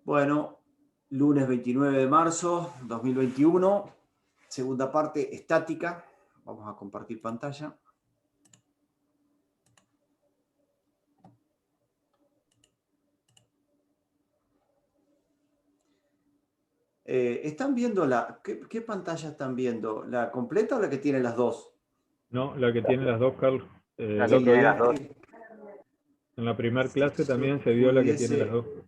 Bueno, lunes 29 de marzo 2021, segunda parte estática. Vamos a compartir pantalla. ¿Están viendo qué pantalla están viendo? ¿La completa o la que tiene las dos? No, la que tiene las dos, Carlos. La El que otro tiene día, las dos. en la primera Si clase yo también se vio la que tiene las pudiese, dos.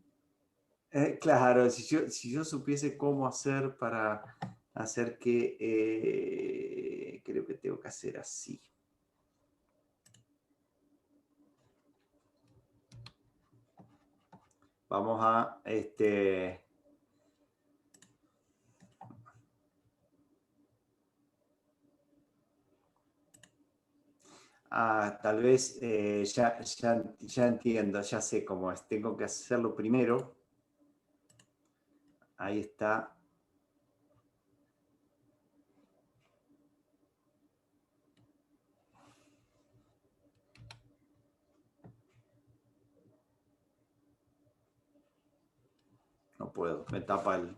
claro, si yo supiese cómo hacer para hacer que, creo que tengo que hacer así. Vamos a, tal vez ya entiendo, ya sé cómo es. Tengo que hacerlo primero. Ahí está. No puedo, me tapa el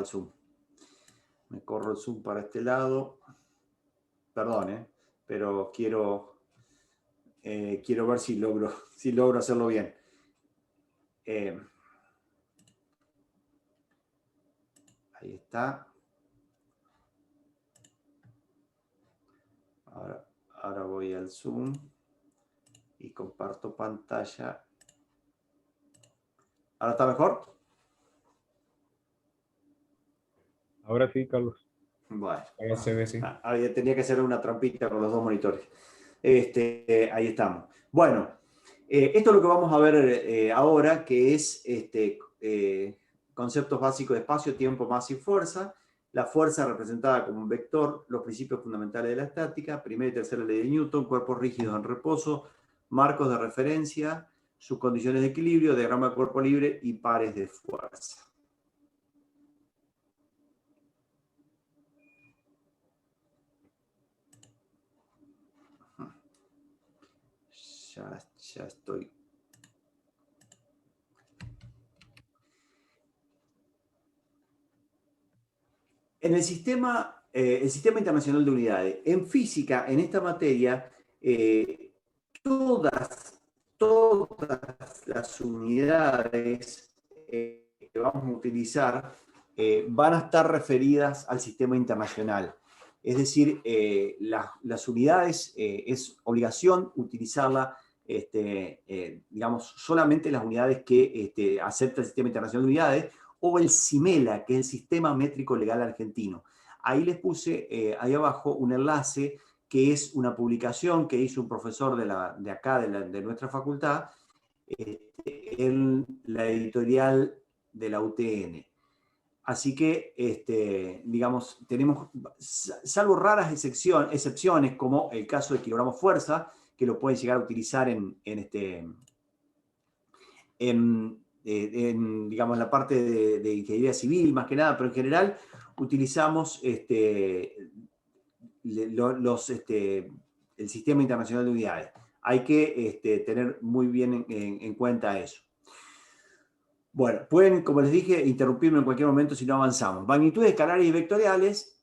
Zoom. Me corro el Zoom para este lado. Perdón, pero quiero ver si logro hacerlo bien. Ahí está. Ahora voy al Zoom y comparto pantalla. ¿Ahora está mejor? Ahora sí, Carlos. Bueno, Ahora se ve, sí. tenía que hacer una trampita con los dos monitores. Ahí estamos. Bueno, esto es lo que vamos a ver ahora, que es conceptos básicos de espacio, tiempo, masa y fuerza. La fuerza representada como un vector, los principios fundamentales de la estática, primera y tercera ley de Newton, cuerpos rígidos en reposo, marcos de referencia, sus condiciones de equilibrio, diagrama de cuerpo libre y pares de fuerza. Ya estoy. En el sistema internacional de unidades, en física, en esta materia, todas las unidades que vamos a utilizar van a estar referidas al sistema internacional. Es decir, las unidades es obligación utilizarla, digamos, solamente las unidades que acepta el sistema internacional de unidades, o el CIMELA, que es el Sistema Métrico Legal Argentino. Ahí les puse ahí abajo un enlace que es una publicación que hizo un profesor de acá, de nuestra facultad, en la editorial de la UTN. Así que, digamos, tenemos, salvo raras excepciones, como el caso de kilogramo fuerza, que lo pueden llegar a utilizar en digamos, la parte de ingeniería civil, más que nada, pero en general utilizamos el sistema internacional de unidades. Hay que tener muy bien en cuenta eso. Bueno, pueden, como les dije, interrumpirme en cualquier momento si no avanzamos. Magnitudes escalares y vectoriales,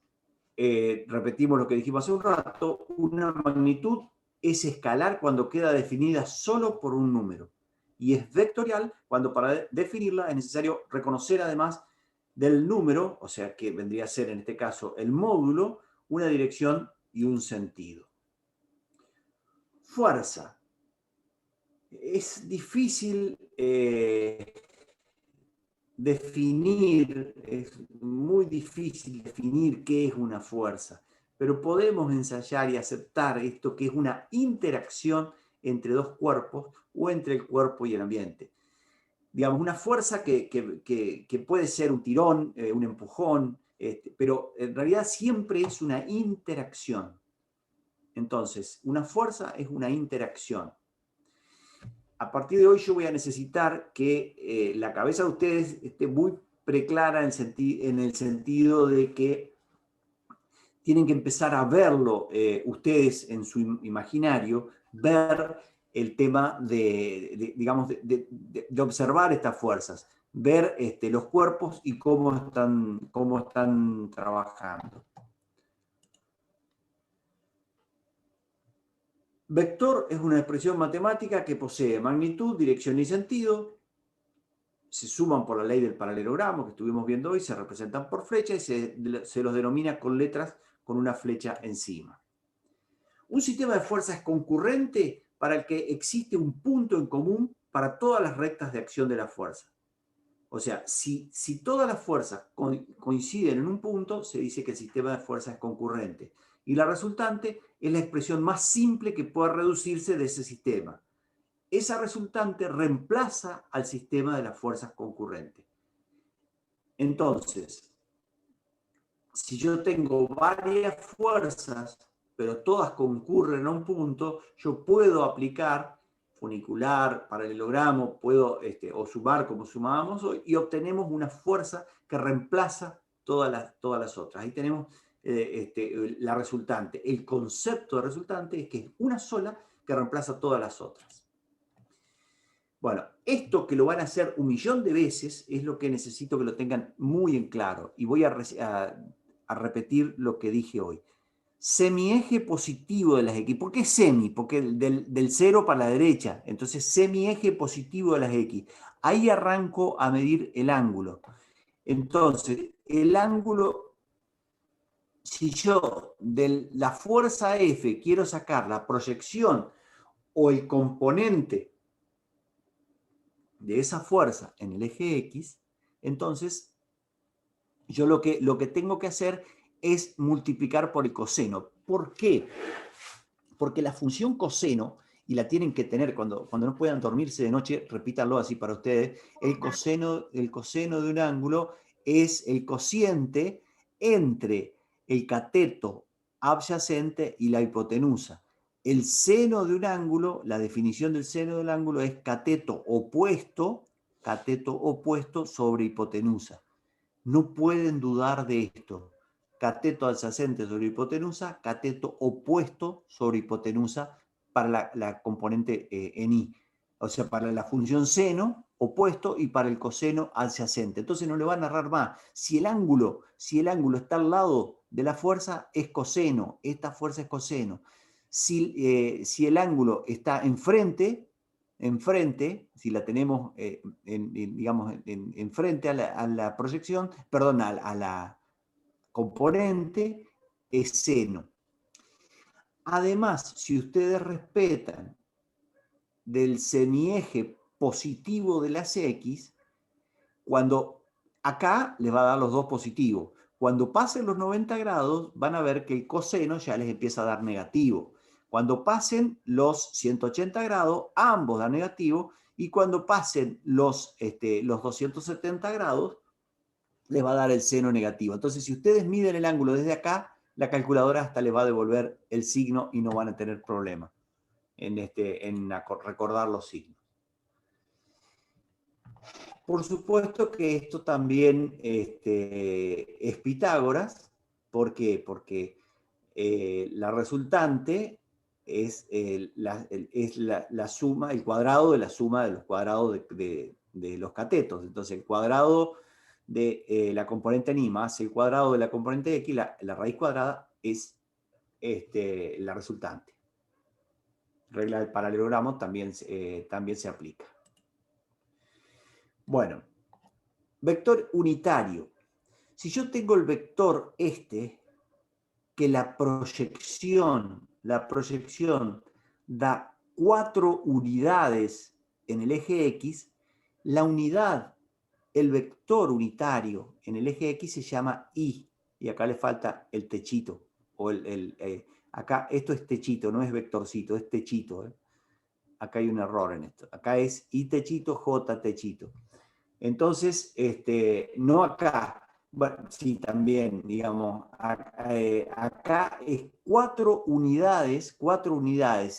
repetimos lo que dijimos hace un rato, una magnitud es escalar cuando queda definida solo por un número. Y es vectorial cuando para definirla es necesario reconocer además del número, o sea que vendría a ser en este caso el módulo, una dirección y un sentido. Fuerza. Es difícil definir, es muy difícil definir qué es una fuerza, pero podemos ensayar y aceptar esto que es una interacción entre dos cuerpos o entre el cuerpo y el ambiente. Digamos, una fuerza que puede ser un tirón, un empujón, pero en realidad siempre es una interacción. Entonces, una fuerza es una interacción. A partir de hoy yo voy a necesitar que la cabeza de ustedes esté muy preclara en el sentido de que tienen que empezar a verlo ustedes en su imaginario, ver el tema digamos, de observar estas fuerzas. ver los cuerpos y cómo están trabajando. Vector es una expresión matemática que posee magnitud, dirección y sentido. Se suman por la ley del paralelogramo que estuvimos viendo hoy, se representan por flechas y se los denomina con letras con una flecha encima. Un sistema de fuerza es concurrente para el que existe un punto en común para todas las rectas de acción de la fuerza. O sea, si todas las fuerzas coinciden en un punto, se dice que el sistema de fuerza es concurrente. Y la resultante es la expresión más simple que pueda reducirse de ese sistema. Esa resultante reemplaza al sistema de las fuerzas concurrentes. Entonces, si yo tengo varias fuerzas, pero todas concurren a un punto, yo puedo aplicar funicular, paralelogramo, puedo o sumar como sumábamos hoy, y obtenemos una fuerza que reemplaza todas las otras. Ahí tenemos la resultante. El concepto de resultante es que es una sola que reemplaza todas las otras. Bueno, esto que lo van a hacer 1.000.000 de veces es lo que necesito que lo tengan muy en claro. Y voy a repetir lo que dije hoy. Semieje positivo de las X. ¿Por qué semi? Porque del 0 para la derecha. Entonces, semieje positivo de las X. Ahí arranco a medir el ángulo. Entonces, el ángulo, si yo de la fuerza F quiero sacar la proyección o el componente de esa fuerza en el eje X, entonces yo lo que tengo que hacer es multiplicar por el coseno. ¿Por qué? Porque la función coseno, y la tienen que tener cuando no puedan dormirse de noche, repítanlo así para ustedes, el coseno de un ángulo es el cociente entre el cateto adyacente y la hipotenusa. El seno de un ángulo, la definición del seno del ángulo es cateto opuesto sobre hipotenusa. No pueden dudar de esto. Cateto adyacente sobre hipotenusa, cateto opuesto sobre hipotenusa para la componente en I. O sea, para la función seno opuesto y para el coseno adyacente. Entonces no le van a errar más. Si el ángulo está al lado de la fuerza, es coseno. Esta fuerza es coseno. Si el ángulo está enfrente, si la tenemos digamos enfrente a la proyección, perdón, a la componente, es seno. Además, si ustedes respetan del semieje positivo de las X, cuando acá les va a dar los dos positivos. Cuando pasen los 90 grados, van a ver que el coseno ya les empieza a dar negativo. Cuando pasen los 180 grados, ambos dan negativo. Y cuando pasen los 270 grados, les va a dar el seno negativo. Entonces, si ustedes miden el ángulo desde acá, la calculadora hasta les va a devolver el signo y no van a tener problema en recordar los signos. Por supuesto que esto también es Pitágoras. ¿Por qué? Porque la resultante es la suma, el cuadrado de la suma de los cuadrados de los catetos. Entonces, el cuadrado de la componente en I más el cuadrado de la componente de X, la raíz cuadrada es la resultante. Regla del paralelogramo también se aplica. Bueno, vector unitario. Si yo tengo el vector que la proyección da 4 unidades en el eje X, la unidad, el vector unitario en el eje X se llama I, y acá le falta el techito, o acá esto es techito, no es vectorcito, es techito. Acá hay un error en esto, acá es I techito, J techito. Entonces, no acá, bueno, sí, también, digamos, acá es 4 unidades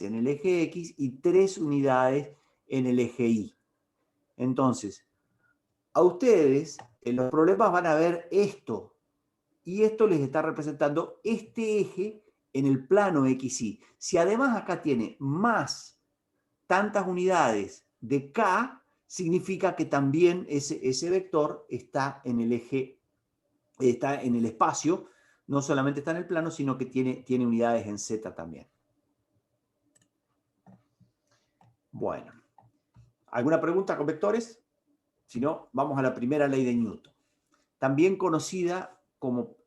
en el eje X y 3 unidades en el eje Y. Entonces, a ustedes en los problemas van a ver esto, y esto les está representando este eje en el plano XY. Si además acá tiene más tantas unidades de K, significa que también ese vector está en el eje, está en el espacio, no solamente está en el plano, sino que tiene unidades en z también. Bueno, ¿alguna pregunta con vectores? Si no, vamos a la primera ley de Newton. También conocida como,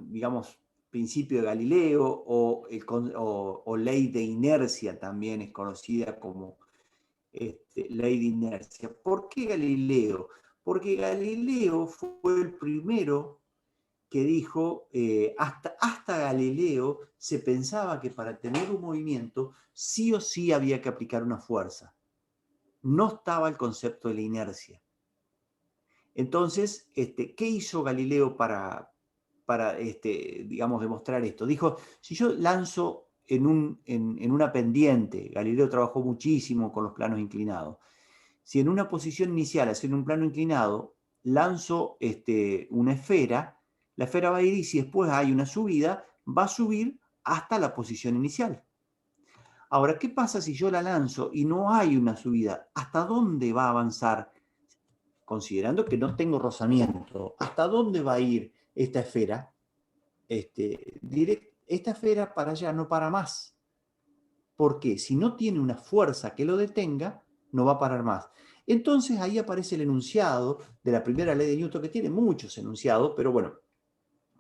digamos, principio de Galileo o ley de inercia, también es conocida como ley de inercia. ¿Por qué Galileo? Porque Galileo fue el primero que dijo, hasta Galileo se pensaba que para tener un movimiento sí o sí había que aplicar una fuerza. No estaba el concepto de la inercia. Entonces, ¿qué hizo Galileo para digamos, demostrar esto? Dijo, si yo lanzo en una pendiente, Galileo trabajó muchísimo con los planos inclinados, si en una posición inicial, así en un plano inclinado, lanzo una esfera, la esfera va a ir y si después hay una subida, va a subir hasta la posición inicial. Ahora, ¿qué pasa si yo la lanzo y no hay una subida? ¿Hasta dónde va a avanzar? Considerando que no tengo rozamiento, ¿hasta dónde va a ir esta esfera? Esta esfera para allá no para más. Porque si no tiene una fuerza que lo detenga, no va a parar más. Entonces ahí aparece el enunciado de la primera ley de Newton, que tiene muchos enunciados, pero bueno,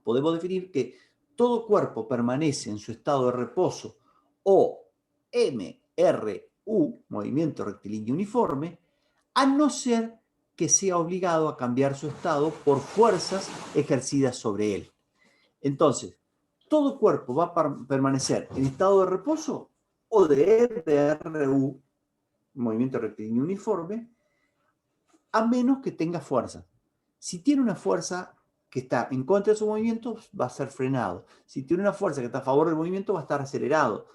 podemos definir que todo cuerpo permanece en su estado de reposo o MRU, movimiento rectilíneo uniforme, a no ser que sea obligado a cambiar su estado por fuerzas ejercidas sobre él. Entonces, todo cuerpo va a permanecer en estado de reposo o de MRU, movimiento rectilíneo uniforme, a menos que tenga fuerza. Si tiene una fuerza que está en contra de su movimiento, va a ser frenado. Si tiene una fuerza que está a favor del movimiento, va a estar acelerado.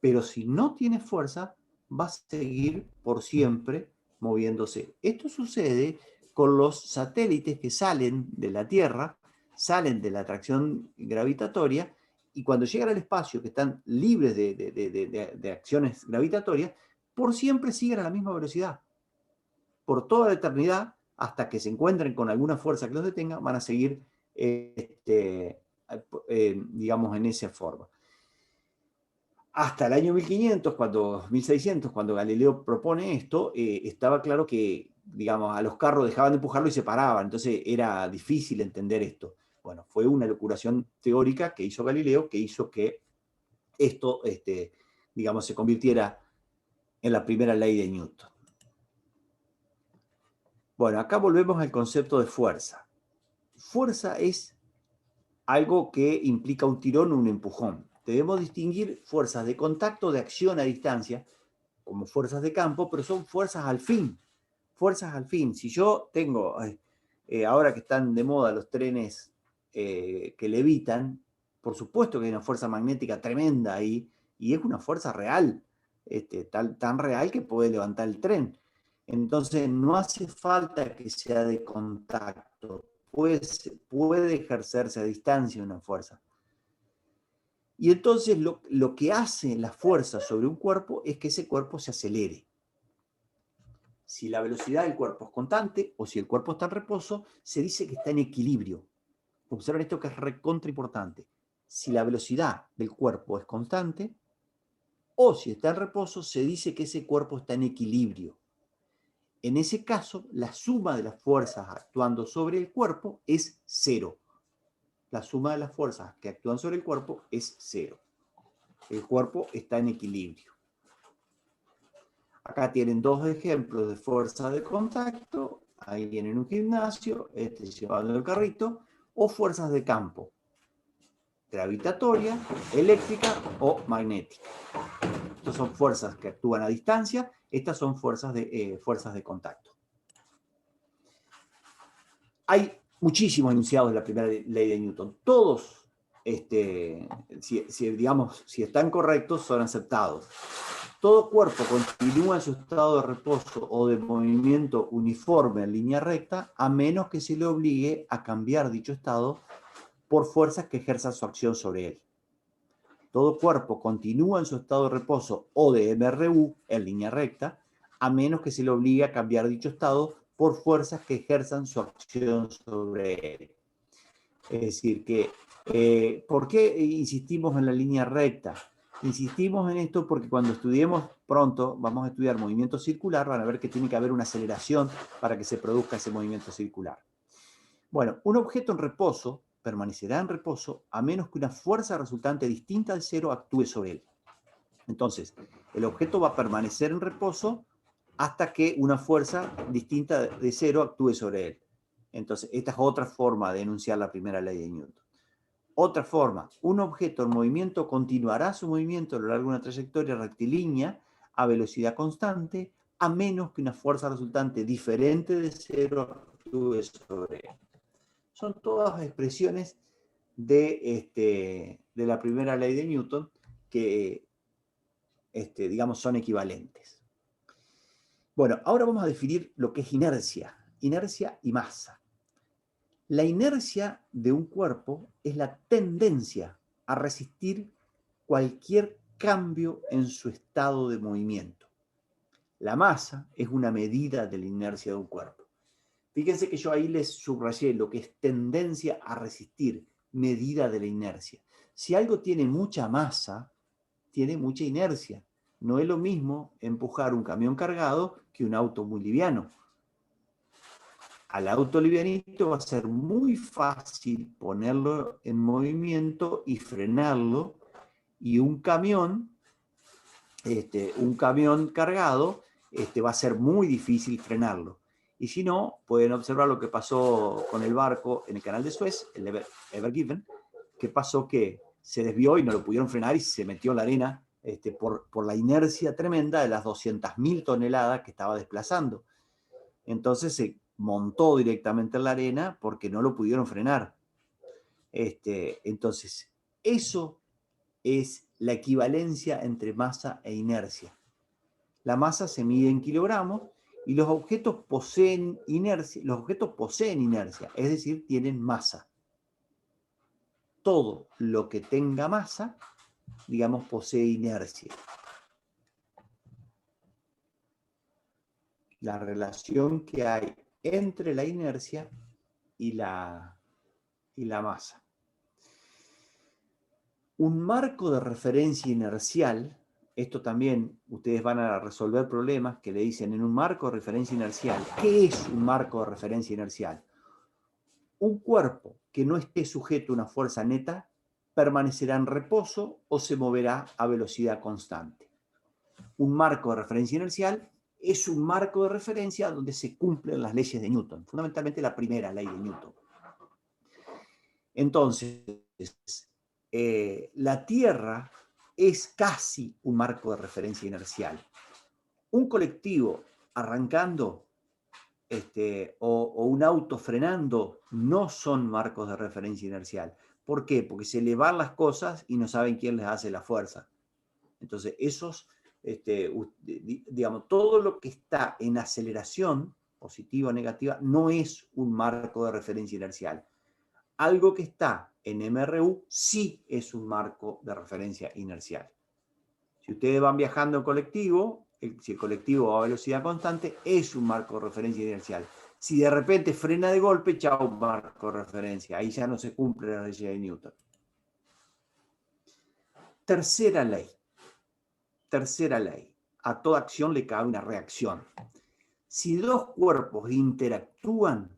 Pero si no tiene fuerza, va a seguir por siempre moviéndose. Esto sucede con los satélites que salen de la Tierra, salen de la atracción gravitatoria, y cuando llegan al espacio, que están libres de acciones gravitatorias, por siempre siguen a la misma velocidad. Por toda la eternidad, hasta que se encuentren con alguna fuerza que los detenga, van a seguir, digamos, en esa forma. Hasta el año 1500, 1600, cuando Galileo propone esto, estaba claro que, digamos, a los carros dejaban de empujarlo y se paraban, entonces era difícil entender esto. Bueno, fue una locuración teórica que hizo Galileo, que hizo que esto, digamos, se convirtiera en la primera ley de Newton. Bueno, acá volvemos al concepto de fuerza. Fuerza es algo que implica un tirón o un empujón. Debemos distinguir fuerzas de contacto, de acción a distancia, como fuerzas de campo, pero son fuerzas al fin. Fuerzas al fin. Si yo tengo, ahora que están de moda los trenes que levitan, por supuesto que hay una fuerza magnética tremenda ahí, y es una fuerza real, tan real que puede levantar el tren. Entonces no hace falta que sea de contacto, puede ejercerse a distancia una fuerza. Y entonces lo que hace la fuerza sobre un cuerpo es que ese cuerpo se acelere. Si la velocidad del cuerpo es constante o si el cuerpo está en reposo, se dice que está en equilibrio. Observen esto que es recontra importante. Si la velocidad del cuerpo es constante o si está en reposo, se dice que ese cuerpo está en equilibrio. En ese caso, la suma de las fuerzas actuando sobre el cuerpo es cero. La suma de las fuerzas que actúan sobre el cuerpo es cero. El cuerpo está en equilibrio. Acá tienen dos ejemplos de fuerza de contacto. Ahí tienen un gimnasio, llevando el carrito, o fuerzas de campo, gravitatoria, eléctrica o magnética. Estas son fuerzas que actúan a distancia, estas son fuerzas de contacto. Hay muchísimos enunciados de la primera ley de Newton. Todos, si están correctos, son aceptados. Todo cuerpo continúa en su estado de reposo o de movimiento uniforme en línea recta, a menos que se le obligue a cambiar dicho estado por fuerzas que ejerzan su acción sobre él. Todo cuerpo continúa en su estado de reposo o de MRU en línea recta, a menos que se le obligue a cambiar dicho estado por fuerzas que ejerzan su acción sobre él. Es decir, que ¿por qué insistimos en la línea recta? Insistimos en esto porque cuando estudiemos pronto, vamos a estudiar movimiento circular, van a ver que tiene que haber una aceleración para que se produzca ese movimiento circular. Bueno, un objeto en reposo permanecerá en reposo a menos que una fuerza resultante distinta al cero actúe sobre él. Entonces, el objeto va a permanecer en reposo hasta que una fuerza distinta de cero actúe sobre él. Entonces, esta es otra forma de enunciar la primera ley de Newton. Otra forma, un objeto en movimiento continuará su movimiento a lo largo de una trayectoria rectilínea a velocidad constante, a menos que una fuerza resultante diferente de cero actúe sobre él. Son todas expresiones de la primera ley de Newton que, digamos, son equivalentes. Bueno, ahora vamos a definir lo que es inercia y masa. La inercia de un cuerpo es la tendencia a resistir cualquier cambio en su estado de movimiento. La masa es una medida de la inercia de un cuerpo. Fíjense que yo ahí les subrayé lo que es tendencia a resistir, medida de la inercia. Si algo tiene mucha masa, tiene mucha inercia. No es lo mismo empujar un camión cargado que un auto muy liviano. Al auto livianito va a ser muy fácil ponerlo en movimiento y frenarlo, y un camión cargado va a ser muy difícil frenarlo. Y si no, pueden observar lo que pasó con el barco en el canal de Suez, el Ever Given, que pasó que se desvió y no lo pudieron frenar y se metió en la arena por la inercia tremenda de las 200.000 toneladas que estaba desplazando. Entonces se montó directamente en la arena porque no lo pudieron frenar. Entonces, eso es la equivalencia entre masa e inercia. La masa se mide en kilogramos y los objetos poseen inercia, es decir, tienen masa. Todo lo que tenga masa, digamos, posee inercia. La relación que hay entre la inercia y la masa. Un marco de referencia inercial, esto también ustedes van a resolver problemas que le dicen en un marco de referencia inercial. ¿Qué es un marco de referencia inercial? Un cuerpo que no esté sujeto a una fuerza neta permanecerá en reposo o se moverá a velocidad constante. Un marco de referencia inercial es un marco de referencia donde se cumplen las leyes de Newton, fundamentalmente la primera ley de Newton. Entonces, la Tierra es casi un marco de referencia inercial. Un colectivo arrancando o un auto frenando no son marcos de referencia inercial. ¿Por qué? Porque se le van las cosas y no saben quién les hace la fuerza. Entonces, digamos, todo lo que está en aceleración, positiva o negativa, no es un marco de referencia inercial. Algo que está en MRU sí es un marco de referencia inercial. Si ustedes van viajando en colectivo, si el colectivo va a velocidad constante, es un marco de referencia inercial. Si de repente frena de golpe, chao, marco de referencia. Ahí ya no se cumple la ley de Newton. Tercera ley. A toda acción le cabe una reacción. Si dos cuerpos interactúan,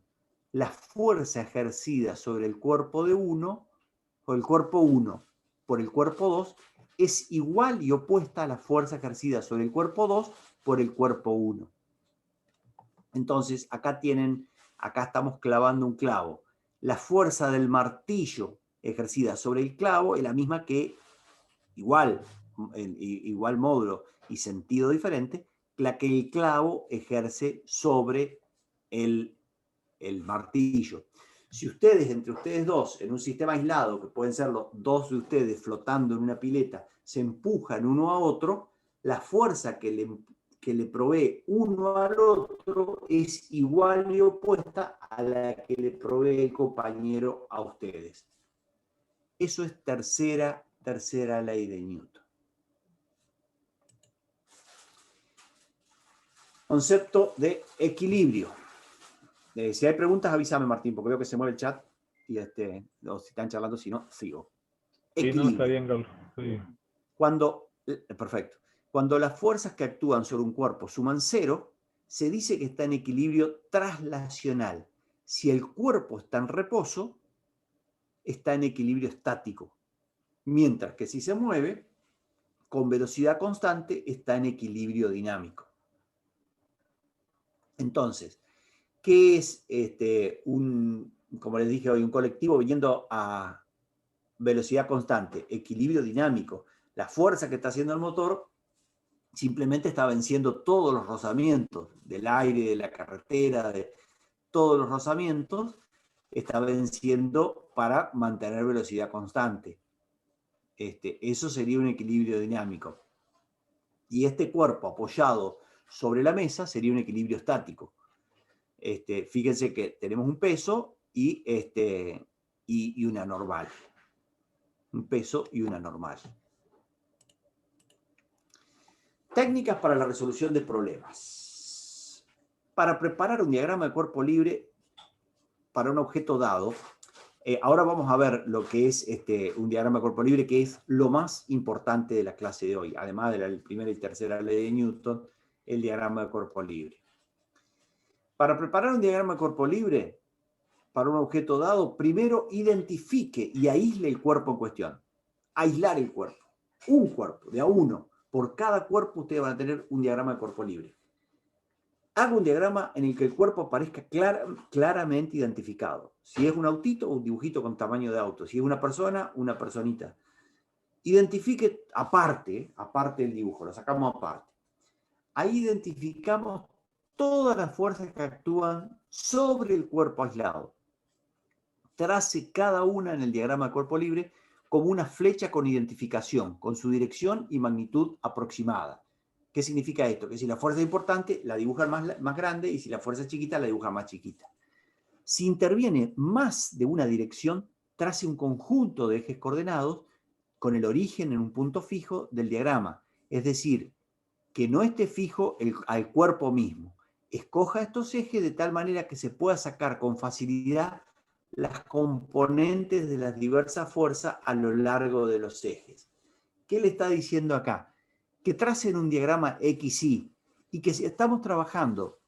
la fuerza ejercida sobre el cuerpo de uno, o el cuerpo 1 por el cuerpo 2, es igual y opuesta a la fuerza ejercida sobre el cuerpo 2 por el cuerpo 1. Entonces, acá estamos clavando un clavo. La fuerza del martillo ejercida sobre el clavo es la misma que, igual módulo y sentido diferente, la que el clavo ejerce sobre el martillo. Si ustedes, entre ustedes dos, en un sistema aislado, que pueden ser los dos de ustedes flotando en una pileta, se empujan uno a otro, la fuerza que le provee uno al otro es igual y opuesta a la que le provee el compañero a ustedes. Eso es tercera ley de Newton. Concepto de equilibrio. Si hay preguntas, avísame, Martín, porque veo que se mueve el chat y o si están charlando, si no, sigo. Sí, Equilibrio. no, está bien, Carlos. Sí. Perfecto. Cuando las fuerzas que actúan sobre un cuerpo suman 0, se dice que está en equilibrio traslacional. Si el cuerpo está en reposo, está en equilibrio estático. Mientras que si se mueve, con velocidad constante, está en equilibrio dinámico. Entonces, ¿qué es como les dije hoy, un colectivo yendo a velocidad constante? Equilibrio dinámico. La fuerza que está haciendo el motor simplemente está venciendo todos los rozamientos del aire, de la carretera, de todos los rozamientos, está venciendo para mantener velocidad constante. Eso sería un equilibrio dinámico. Y este cuerpo apoyado sobre la mesa sería un equilibrio estático. Fíjense que tenemos un peso y una normal. Un peso y una normal. Técnicas para la resolución de problemas. Para preparar un diagrama de cuerpo libre para un objeto dado, ahora vamos a ver lo que es un diagrama de cuerpo libre, que es lo más importante de la clase de hoy, además de la primera y tercera ley de Newton, el diagrama de cuerpo libre. Para preparar un diagrama de cuerpo libre para un objeto dado, primero identifique y aísle el cuerpo en cuestión. Aislar el cuerpo. Un cuerpo, de a uno. Por cada cuerpo ustedes van a tener un diagrama de cuerpo libre. Haga un diagrama en el que el cuerpo aparezca claramente identificado. Si es un autito, un dibujito con tamaño de auto. Si es una persona, una personita. Identifique aparte el dibujo, lo sacamos aparte. Ahí identificamos todas las fuerzas que actúan sobre el cuerpo aislado. Trace cada una en el diagrama de cuerpo libre como una flecha con identificación, con su dirección y magnitud aproximada. ¿Qué significa esto? Que si la fuerza es importante, la dibujan más grande, y si la fuerza es chiquita, la dibujan más chiquita. Si interviene más de una dirección, trace un conjunto de ejes coordenados con el origen en un punto fijo del diagrama. Es decir, que no esté fijo al cuerpo mismo. Escoja estos ejes de tal manera que se pueda sacar con facilidad las componentes de las diversas fuerzas a lo largo de los ejes. ¿Qué le está diciendo acá? Que tracen un diagrama XY y que si estamos trabajando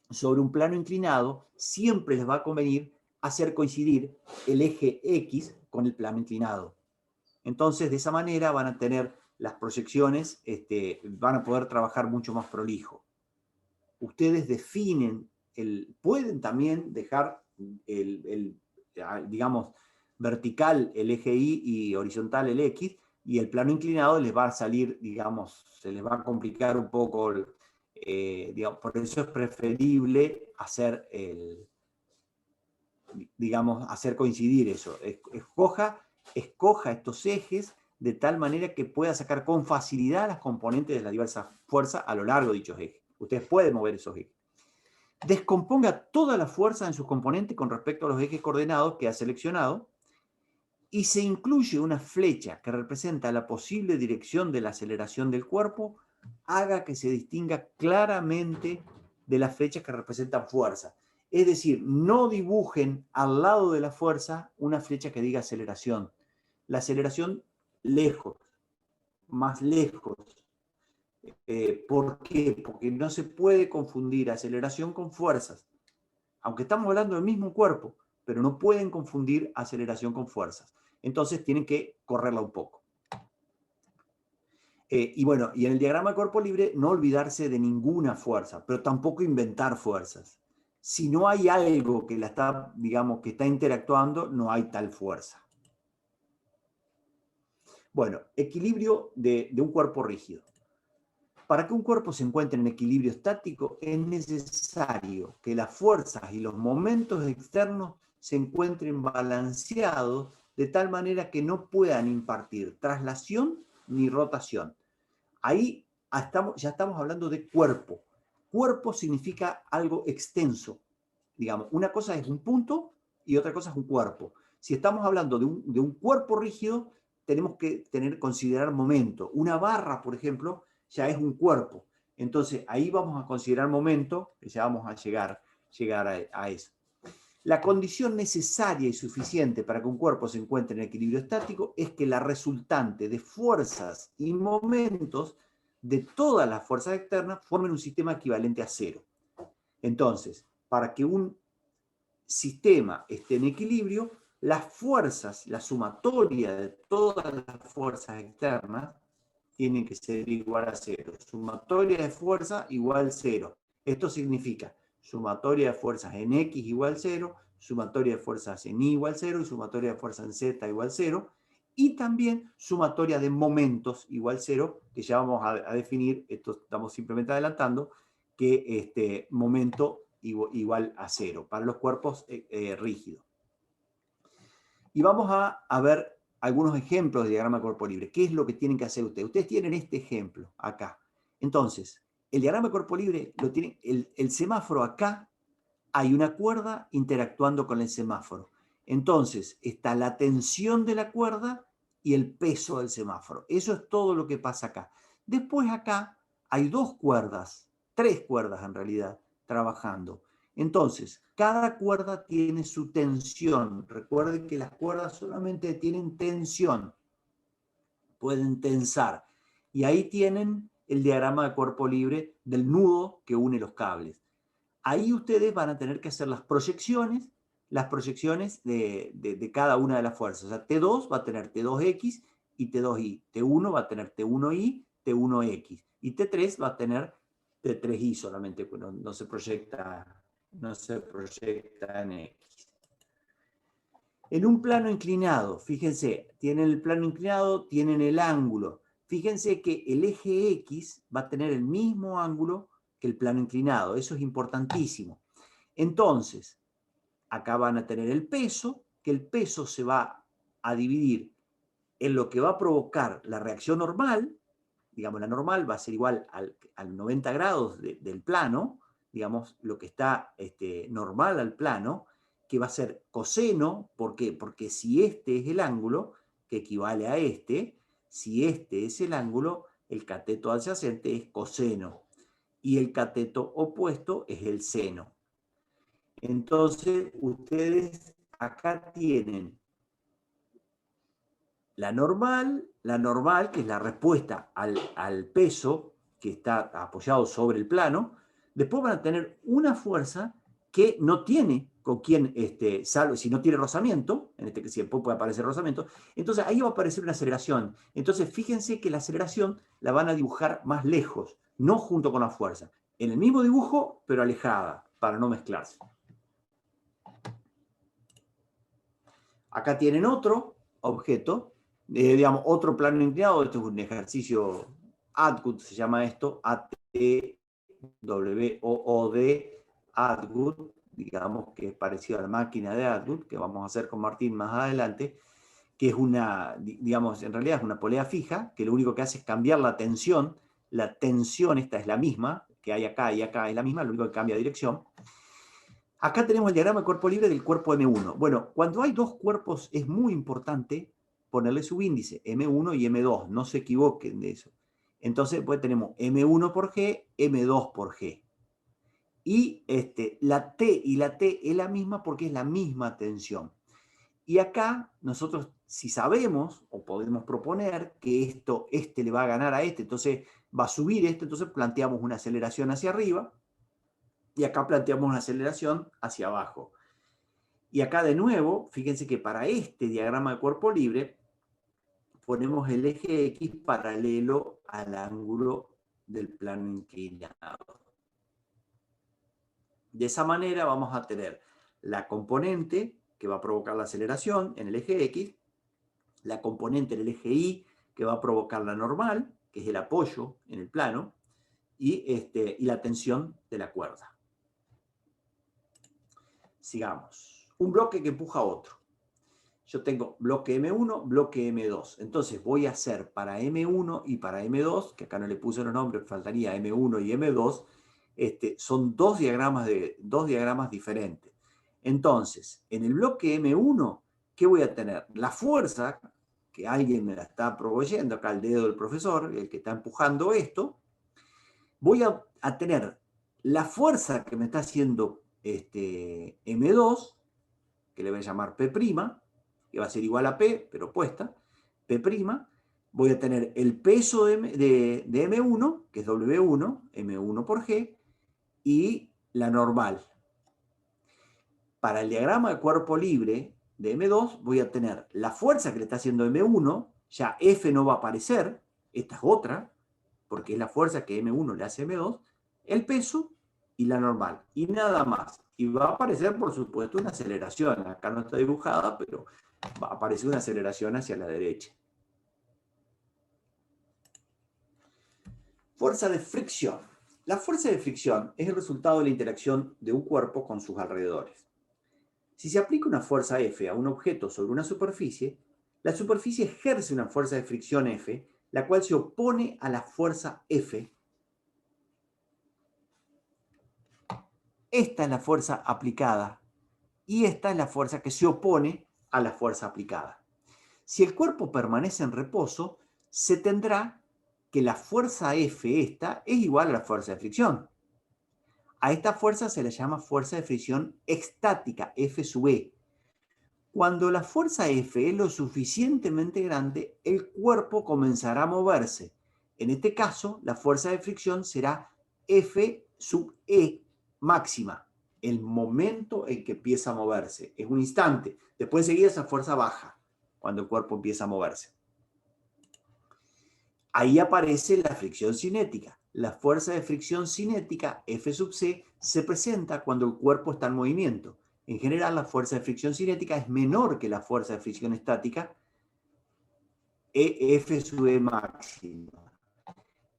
sobre un plano inclinado, siempre les va a convenir hacer coincidir el eje X con el plano inclinado. Entonces, de esa manera van a tener las proyecciones, van a poder trabajar mucho más prolijo. Ustedes definen, pueden también dejar digamos, vertical el eje Y y horizontal el X, y el plano inclinado les va a salir, digamos, se les va a complicar un poco, digamos, por eso es preferible hacer hacer coincidir eso. Escoja estos ejes de tal manera que pueda sacar con facilidad las componentes de las diversas fuerzas a lo largo de dichos ejes. Ustedes pueden mover esos ejes. Descomponga toda la fuerza en sus componentes con respecto a los ejes coordenados que ha seleccionado, y se incluye una flecha que representa la posible dirección de la aceleración del cuerpo. Haga que se distinga claramente de las flechas que representan fuerza. Es decir, no dibujen al lado de la fuerza una flecha que diga aceleración. La aceleración lejos, más lejos. ¿Por qué? Porque no se puede confundir aceleración con fuerzas. Aunque estamos hablando del mismo cuerpo, pero no pueden confundir aceleración con fuerzas. Entonces tienen que correrla un poco. Y bueno, y en el diagrama de cuerpo libre, no olvidarse de ninguna fuerza, pero tampoco inventar fuerzas. Si no hay algo que que está interactuando, no hay tal fuerza. Bueno, equilibrio de un cuerpo rígido. Para que un cuerpo se encuentre en equilibrio estático, es necesario que las fuerzas y los momentos externos se encuentren balanceados de tal manera que no puedan impartir traslación ni rotación. Ahí ya estamos hablando de cuerpo. Cuerpo significa algo extenso. Digamos, una cosa es un punto y otra cosa es un cuerpo. Si estamos hablando de un cuerpo rígido, tenemos que considerar momento. Una barra, por ejemplo, ya es un cuerpo. Entonces, ahí vamos a considerar momento, que ya vamos a llegar a eso. La condición necesaria y suficiente para que un cuerpo se encuentre en equilibrio estático es que la resultante de fuerzas y momentos de todas las fuerzas externas formen un sistema equivalente a cero. Entonces, para que un sistema esté en equilibrio, las fuerzas, la sumatoria de todas las fuerzas externas tienen que ser igual a cero. Sumatoria de fuerza igual cero. Esto significa sumatoria de fuerzas en X igual cero, sumatoria de fuerzas en Y igual cero y sumatoria de fuerzas en Z igual cero. Y también sumatoria de momentos igual cero, que ya vamos a definir, esto estamos simplemente adelantando, que momento igual a cero para los cuerpos rígidos. Y vamos a ver algunos ejemplos de diagrama de cuerpo libre. ¿Qué es lo que tienen que hacer ustedes? Ustedes tienen este ejemplo acá. Entonces, el diagrama de cuerpo libre lo tiene el semáforo acá. Hay una cuerda interactuando con el semáforo. Entonces, está la tensión de la cuerda y el peso del semáforo. Eso es todo lo que pasa acá. Después acá hay tres cuerdas en realidad, trabajando. Entonces, cada cuerda tiene su tensión. Recuerden que las cuerdas solamente tienen tensión. Pueden tensar. Y ahí tienen el diagrama de cuerpo libre del nudo que une los cables. Ahí ustedes van a tener que hacer las proyecciones de cada una de las fuerzas. O sea, T2 va a tener T2X y T2Y. T1 va a tener T1Y, T1X. Y T3 va a tener T3Y solamente, no se proyecta en X. En un plano inclinado, fíjense, tienen el plano inclinado, tienen el ángulo. Fíjense que el eje X va a tener el mismo ángulo que el plano inclinado. Eso es importantísimo. Entonces, acá van a tener el peso, que el peso se va a dividir en lo que va a provocar la reacción normal. Digamos, la normal va a ser igual al 90 grados del plano, digamos, lo que está normal al plano, que va a ser coseno. ¿Por qué? Porque si este es el ángulo, que equivale a este, si este es el ángulo, el cateto adyacente es coseno y el cateto opuesto es el seno. Entonces, ustedes acá tienen la normal, que es la respuesta al peso que está apoyado sobre el plano. Después van a tener una fuerza que no tiene con quién, salvo si no tiene rozamiento, en este que después puede aparecer rozamiento, entonces ahí va a aparecer una aceleración. Entonces fíjense que la aceleración la van a dibujar más lejos, no junto con la fuerza. En el mismo dibujo, pero alejada, para no mezclarse. Acá tienen otro objeto, digamos, otro plano inclinado. Esto es un ejercicio Atwood, se llama esto, A-T-W-O-O-D, Atwood, digamos que es parecido a la máquina de Atwood, que vamos a hacer con Martín más adelante, que es una, digamos, en realidad es una polea fija, que lo único que hace es cambiar la tensión. La tensión esta es la misma, que hay acá y acá es la misma, lo único que cambia de dirección. Acá tenemos el diagrama de cuerpo libre del cuerpo M1. Bueno, cuando hay dos cuerpos es muy importante ponerle su índice, M1 y M2, no se equivoquen de eso. Entonces, pues tenemos M1 por G, M2 por G. Y la T y la T es la misma porque es la misma tensión. Y acá nosotros, si sabemos o podemos proponer que este le va a ganar a este, entonces va a subir este, entonces planteamos una aceleración hacia arriba. Y acá planteamos una aceleración hacia abajo. Y acá de nuevo, fíjense que para este diagrama de cuerpo libre, ponemos el eje X paralelo al ángulo del plano inclinado. De esa manera vamos a tener la componente que va a provocar la aceleración en el eje X, la componente en el eje Y que va a provocar la normal, que es el apoyo en el plano, y la tensión de la cuerda. Sigamos. Un bloque que empuja a otro. Yo tengo bloque M1, bloque M2. Entonces voy a hacer para M1 y para M2, que acá no le puse los nombres, faltaría M1 y M2, son dos diagramas diferentes. Entonces, en el bloque M1, ¿qué voy a tener? La fuerza, que alguien me la está proveyendo, acá el dedo del profesor, el que está empujando esto, voy a tener la fuerza que me está haciendo M2, que le voy a llamar P', que va a ser igual a P, pero opuesta, P', voy a tener el peso de M1, que es W1, M1 por G, y la normal. Para el diagrama de cuerpo libre de M2 voy a tener la fuerza que le está haciendo M1, ya F no va a aparecer, esta es otra, porque es la fuerza que M1 le hace a M2, el peso y la normal, y nada más. Y va a aparecer, por supuesto, una aceleración. Acá no está dibujada, pero va a aparecer una aceleración hacia la derecha. Fuerza de fricción. La fuerza de fricción es el resultado de la interacción de un cuerpo con sus alrededores. Si se aplica una fuerza F a un objeto sobre una superficie, la superficie ejerce una fuerza de fricción F, la cual se opone a la fuerza F. Esta es la fuerza aplicada y esta es la fuerza que se opone a la fuerza aplicada. Si el cuerpo permanece en reposo, se tendrá que la fuerza F esta es igual a la fuerza de fricción. A esta fuerza se le llama fuerza de fricción estática, F sub E. Cuando la fuerza F es lo suficientemente grande, el cuerpo comenzará a moverse. En este caso, la fuerza de fricción será F sub E máxima, el momento en que empieza a moverse. Es un instante. Después seguida esa fuerza baja, cuando el cuerpo empieza a moverse. Ahí aparece la fricción cinética. La fuerza de fricción cinética, F sub C, se presenta cuando el cuerpo está en movimiento. En general, la fuerza de fricción cinética es menor que la fuerza de fricción estática, F sub E máxima.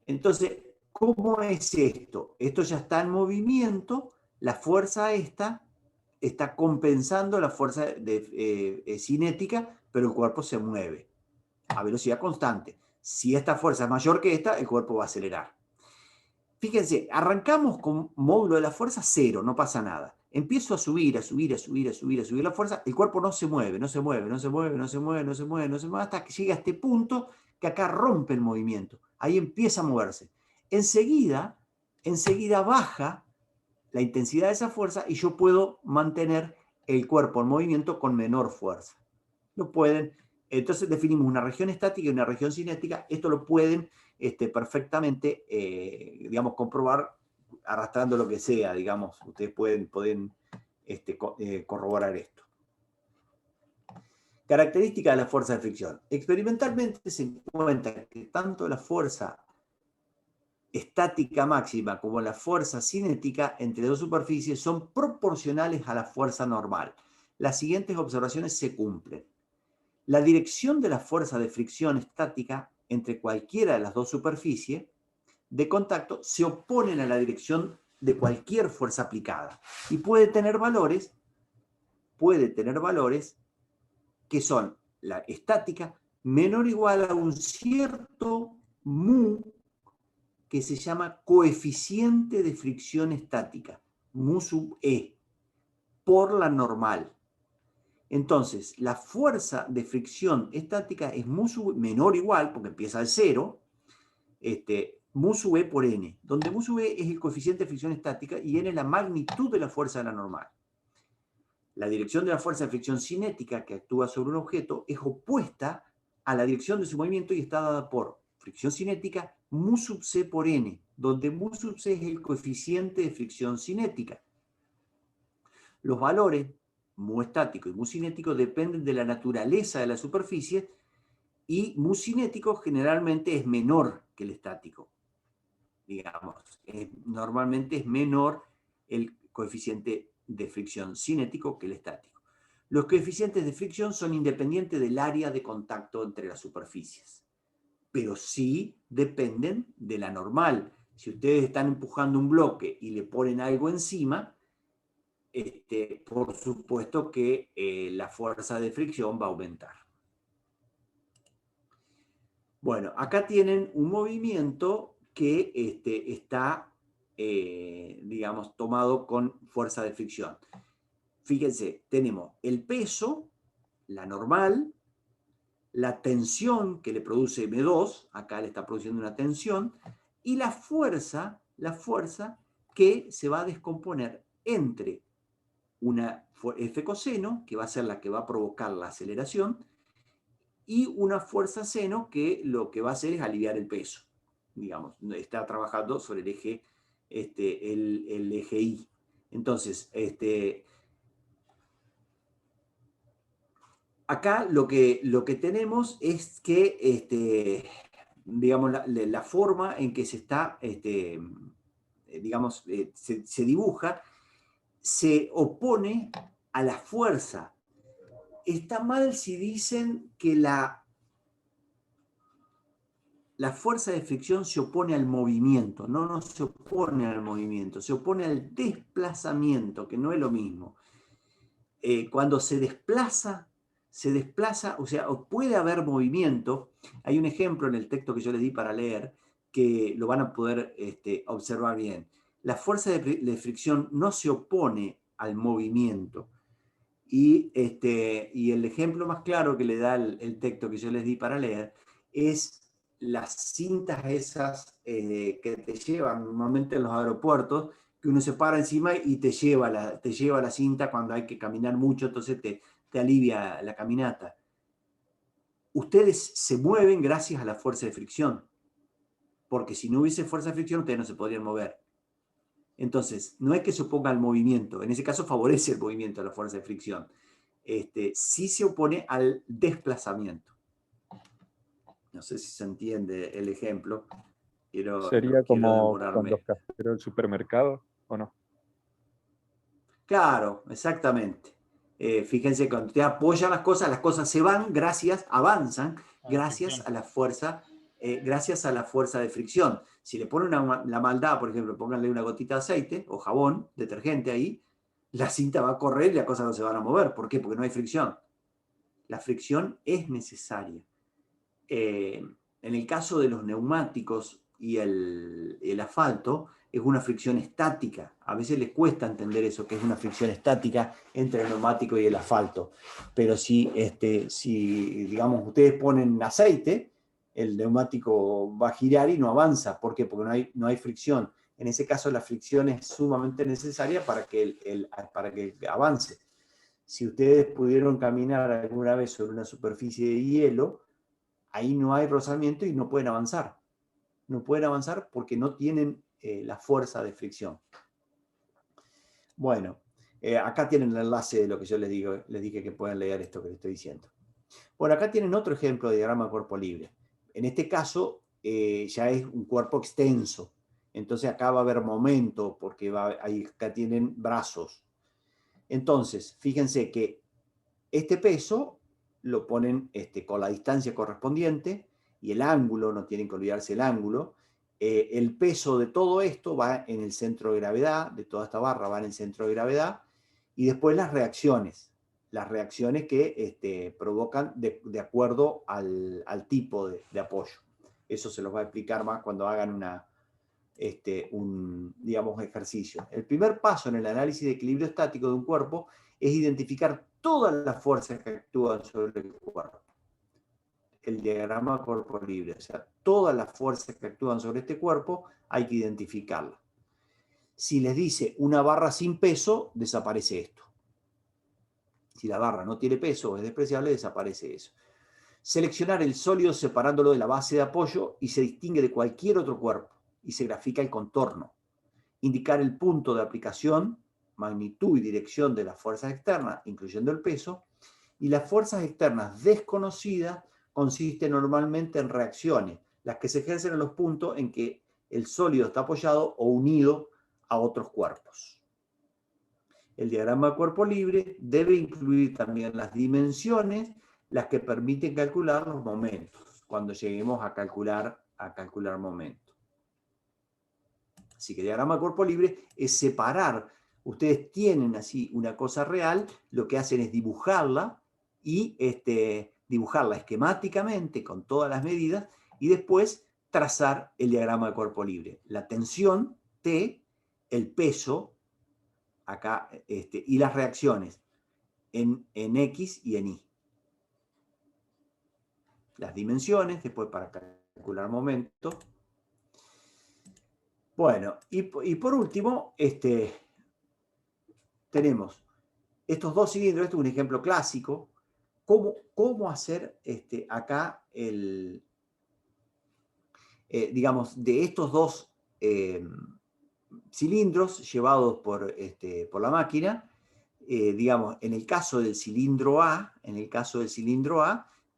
Entonces, ¿cómo es esto? Esto ya está en movimiento, la fuerza esta está compensando la fuerza cinética, pero el cuerpo se mueve a velocidad constante. Si esta fuerza es mayor que esta, el cuerpo va a acelerar. Fíjense, arrancamos con módulo de la fuerza 0, no pasa nada. Empiezo a subir la fuerza, el cuerpo no se mueve, hasta que llega a este punto que acá rompe el movimiento. Ahí empieza a moverse. Enseguida baja la intensidad de esa fuerza y yo puedo mantener el cuerpo en movimiento con menor fuerza. Lo pueden, entonces definimos una región estática y una región cinética. Esto lo pueden perfectamente, digamos, comprobar arrastrando lo que sea, digamos. Ustedes pueden corroborar esto. Característica de la fuerza de fricción. Experimentalmente se encuentra que tanto la fuerza estática máxima como la fuerza cinética entre dos superficies son proporcionales a la fuerza normal. Las siguientes observaciones se cumplen. La dirección de la fuerza de fricción estática entre cualquiera de las dos superficies de contacto se oponen a la dirección de cualquier fuerza aplicada y puede tener valores que son la estática menor o igual a un cierto mu que se llama coeficiente de fricción estática, mu sub E, por la normal. Entonces, la fuerza de fricción estática es mu sub menor o igual, porque empieza al 0, mu sub E por n, donde mu sub E es el coeficiente de fricción estática y n es la magnitud de la fuerza de la normal. La dirección de la fuerza de fricción cinética que actúa sobre un objeto es opuesta a la dirección de su movimiento y está dada por fricción cinética mu sub c por n, donde mu sub c es el coeficiente de fricción cinética. Los valores mu estático y mu cinético dependen de la naturaleza de la superficie y mu cinético generalmente es menor que el estático. Digamos, normalmente es menor el coeficiente de fricción cinético que el estático. Los coeficientes de fricción son independientes del área de contacto entre las superficies, pero sí dependen de la normal. Si ustedes están empujando un bloque y le ponen algo encima, por supuesto que la fuerza de fricción va a aumentar. Bueno, acá tienen un movimiento que está, digamos, tomado con fuerza de fricción. Fíjense, tenemos el peso, la normal, la tensión que le produce M2, acá le está produciendo una tensión, y la fuerza la fuerza que se va a descomponer entre una F coseno, que va a ser la que va a provocar la aceleración, y una fuerza seno que lo que va a hacer es aliviar el peso. Digamos, está trabajando sobre el eje, el eje Y. Entonces, acá lo que tenemos es que, digamos, la forma en que se está, digamos, se dibuja, se opone a la fuerza. Está mal si dicen que la fuerza de fricción se opone al movimiento. No, no se opone al movimiento, se opone al desplazamiento, que no es lo mismo. Cuando se desplaza, o sea, puede haber movimiento. Hay un ejemplo en el texto que yo les di para leer, que lo van a poder observar bien. La fuerza de fricción no se opone al movimiento. Y el ejemplo más claro que le da el texto que yo les di para leer es las cintas esas que te llevan normalmente en los aeropuertos, que uno se para encima y te lleva la cinta cuando hay que caminar mucho, entonces te alivia la caminata. Ustedes se mueven gracias a la fuerza de fricción, porque si no hubiese fuerza de fricción ustedes no se podrían mover. Entonces, no es que se oponga al movimiento, en ese caso favorece el movimiento, la fuerza de fricción. Sí se opone al desplazamiento. No sé si se entiende el ejemplo. ¿Sería No quiero como con los demorarme. cajeros del supermercado o no? Claro, exactamente. Fíjense, cuando te apoyan las cosas se van avanzan gracias a la fuerza, de fricción. Si le ponen la maldad, por ejemplo, pónganle una gotita de aceite o jabón, detergente ahí, la cinta va a correr y las cosas no se van a mover. ¿Por qué? Porque no hay fricción. La fricción es necesaria. En el caso de los neumáticos y el asfalto, es una fricción estática. A veces les cuesta entender eso, que es una fricción estática entre el neumático y el asfalto. Pero si digamos, ustedes ponen aceite, el neumático va a girar y no avanza. ¿Por qué? Porque no hay fricción. En ese caso, la fricción es sumamente necesaria para que avance. Si ustedes pudieron caminar alguna vez sobre una superficie de hielo, ahí no hay rozamiento y no pueden avanzar. No pueden avanzar porque no tienen la fuerza de fricción. Bueno, acá tienen el enlace de lo que yo les dije que pueden leer esto que les estoy diciendo. Bueno, acá tienen otro ejemplo de diagrama de cuerpo libre. En este caso ya es un cuerpo extenso. Entonces acá va a haber momento porque acá tienen brazos. Entonces, fíjense que este peso lo ponen con la distancia correspondiente y el ángulo, no tienen que olvidarse el ángulo. El peso de todo esto va en el centro de gravedad, de toda esta barra va en el centro de gravedad, y después las reacciones que provocan de acuerdo al tipo de apoyo. Eso se los va a explicar más cuando hagan digamos, ejercicio. El primer paso en el análisis de equilibrio estático de un cuerpo es identificar todas las fuerzas que actúan sobre el cuerpo. El diagrama cuerpo libre, o sea, todas las fuerzas que actúan sobre este cuerpo hay que identificarlas. Si les dice una barra sin peso, desaparece esto. Si la barra no tiene peso o es despreciable, desaparece eso. Seleccionar el sólido separándolo de la base de apoyo y se distingue de cualquier otro cuerpo y se grafica el contorno. Indicar el punto de aplicación, magnitud y dirección de las fuerzas externas, incluyendo el peso, y las fuerzas externas desconocidas consisten normalmente en reacciones, las que se ejercen en los puntos en que el sólido está apoyado o unido a otros cuerpos. El diagrama de cuerpo libre debe incluir también las dimensiones, las que permiten calcular los momentos, cuando lleguemos a calcular momentos. Así que el diagrama de cuerpo libre es separar. Ustedes tienen así una cosa real, lo que hacen es dibujarla y dibujarla esquemáticamente con todas las medidas y después trazar el diagrama de cuerpo libre. La tensión, T, el peso, acá, y las reacciones en X y en Y. Las dimensiones, después para calcular momentos. Bueno, y por último, tenemos estos dos cilindros. Este es un ejemplo clásico. ¿Cómo hacer acá digamos, de estos dos cilindros llevados por la máquina? Digamos, en el caso del cilindro A,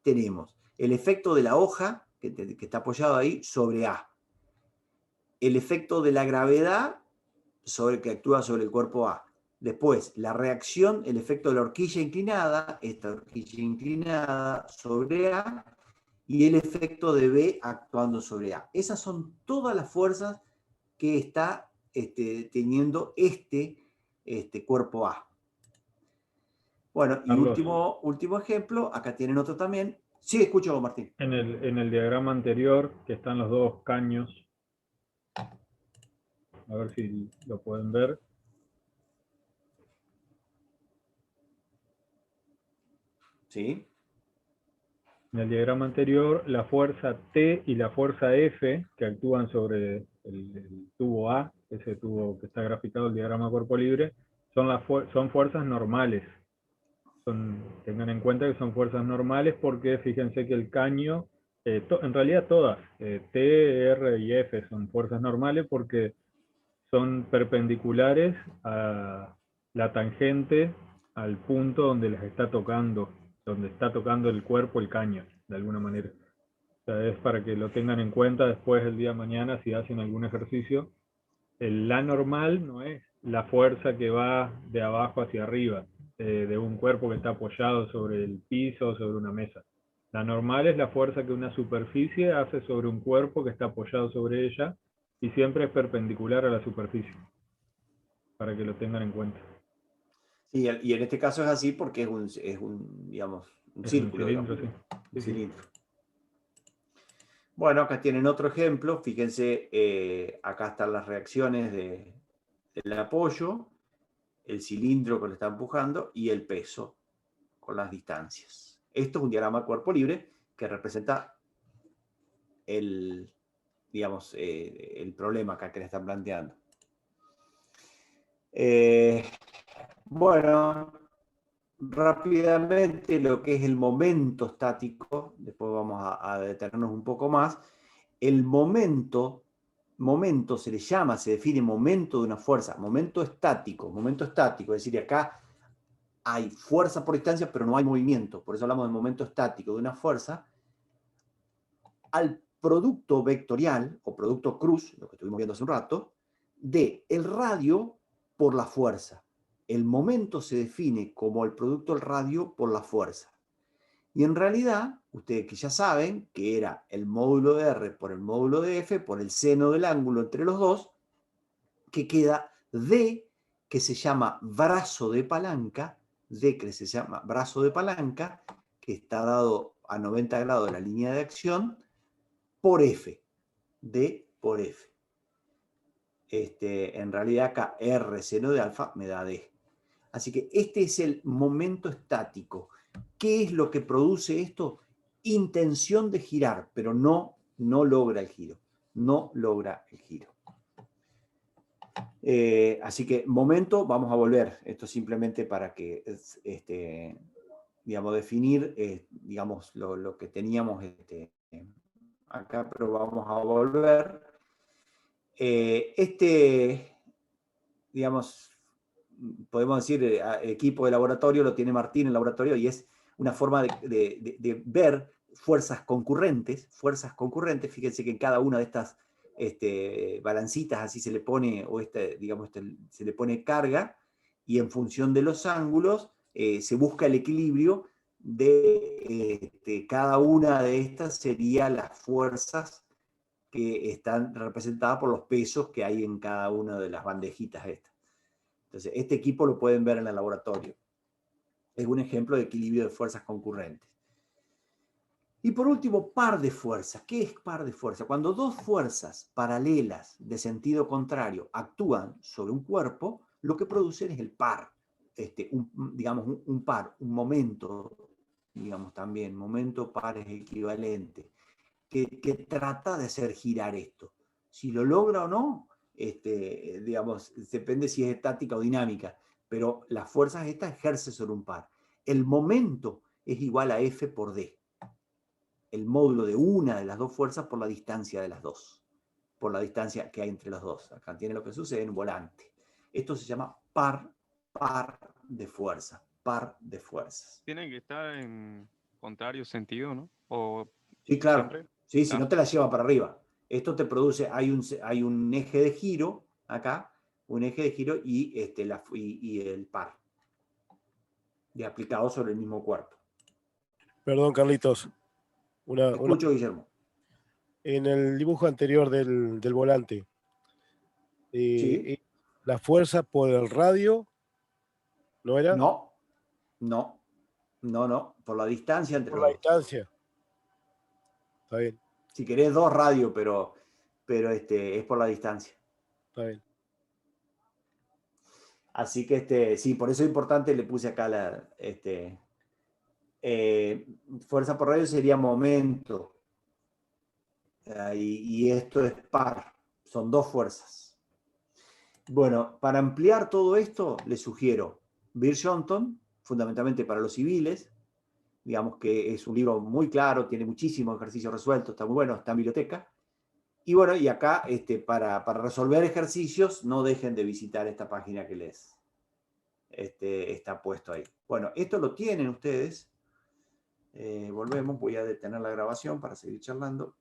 tenemos el efecto de la hoja que está apoyado ahí sobre A, el efecto de la gravedad que actúa sobre el cuerpo A. Después, la reacción, el efecto de la horquilla inclinada, esta horquilla inclinada sobre A, y el efecto de B actuando sobre A. Esas son todas las fuerzas que está teniendo este cuerpo A. Bueno, y Carlos, último ejemplo, acá tienen otro también. Sí, escucho, Martín. en el diagrama anterior, que están los dos caños, a ver si lo pueden ver. Sí. En el diagrama anterior, la fuerza T y la fuerza F, que actúan sobre el tubo A, ese tubo que está graficado en el diagrama cuerpo libre, son fuerzas normales. Tengan en cuenta que son fuerzas normales porque fíjense que el caño, en realidad todas, T, R y F son fuerzas normales porque son perpendiculares a la tangente al punto donde les está tocando, donde está tocando el cuerpo, el caño, de alguna manera. O sea, es para que lo tengan en cuenta después el día de mañana si hacen algún ejercicio. La normal no es la fuerza que va de abajo hacia arriba, de un cuerpo que está apoyado sobre el piso o sobre una mesa. La normal es la fuerza que una superficie hace sobre un cuerpo que está apoyado sobre ella y siempre es perpendicular a la superficie, para que lo tengan en cuenta. Sí, y en este caso es así porque digamos, un Es un círculo, cilindro, digamos, sí. un Sí, sí. cilindro. Bueno, acá tienen otro ejemplo. Fíjense, acá están las reacciones del apoyo, el cilindro que lo está empujando y el peso con las distancias. Esto es un diagrama de cuerpo libre que representa digamos, el problema acá que le están planteando. Bueno, rápidamente lo que es el momento estático, después vamos a detenernos un poco más. El momento se le llama, se define momento de una fuerza, momento estático, es decir, acá hay fuerza por distancia, pero no hay movimiento, por eso hablamos de momento estático de una fuerza, al producto vectorial, o producto cruz, lo que estuvimos viendo hace un rato, de el radio por la fuerza. El momento se define como el producto del radio por la fuerza. Y en realidad, ustedes que ya saben que era el módulo de R por el módulo de F por el seno del ángulo entre los dos, que queda D, que se llama brazo de palanca, que está dado a 90 grados de la línea de acción, por F. D por F. En realidad acá R seno de alfa me da D. Así que este es el momento estático. ¿Qué es lo que produce esto? Intención de girar, pero no logra el giro. No logra el giro. Así que momento, vamos a volver. Esto simplemente para que, digamos, definir, digamos, lo que teníamos acá, pero vamos a volver. Digamos, podemos decir, equipo de laboratorio lo tiene Martín en el laboratorio y es una forma de ver fuerzas concurrentes. Fíjense que en cada una de estas balancitas así se le pone, o digamos, se le pone carga, y en función de los ángulos se busca el equilibrio de cada una de estas, sería las fuerzas que están representadas por los pesos que hay en cada una de las bandejitas estas. Entonces, este equipo lo pueden ver en el laboratorio. Es un ejemplo de equilibrio de fuerzas concurrentes. Y por último, par de fuerzas. ¿Qué es par de fuerzas? Cuando dos fuerzas paralelas de sentido contrario actúan sobre un cuerpo, lo que producen es el par. Digamos, un par, un momento, digamos también, momento par es equivalente, que trata de hacer girar esto. Si lo logra o no, digamos, depende si es estática o dinámica, pero las fuerzas estas ejercen sobre un par. El momento es igual a F por D. El módulo de una de las dos fuerzas por la distancia de las dos, por la distancia que hay entre las dos. Acá tiene lo que sucede en un volante. Esto se llama par de fuerza, par de fuerzas. Tienen que estar en contrario sentido, ¿no? O Sí, claro. siempre. Sí, si no te la lleva para arriba. Esto te produce, hay un eje de giro acá, un eje de giro y el par. Y aplicado sobre el mismo cuerpo. Perdón, Carlitos. Te escucho, Guillermo. En el dibujo anterior del volante, Sí. la fuerza por el radio, ¿no era? No, por la distancia entre Por los la dos. distancia. Está bien, Si querés dos radios, pero es por la distancia. está bien. Así que sí, por eso es importante, le puse acá fuerza por radio sería momento. Y esto es par, son dos fuerzas. Bueno, para ampliar todo esto, les sugiero Beer-Shonton, fundamentalmente para los civiles, digamos que es un libro muy claro, tiene muchísimos ejercicios resueltos, está muy bueno, está en biblioteca. Y bueno, y acá para resolver ejercicios, no dejen de visitar esta página que les está puesto ahí. Bueno, esto lo tienen ustedes. Volvemos, voy a detener la grabación para seguir charlando.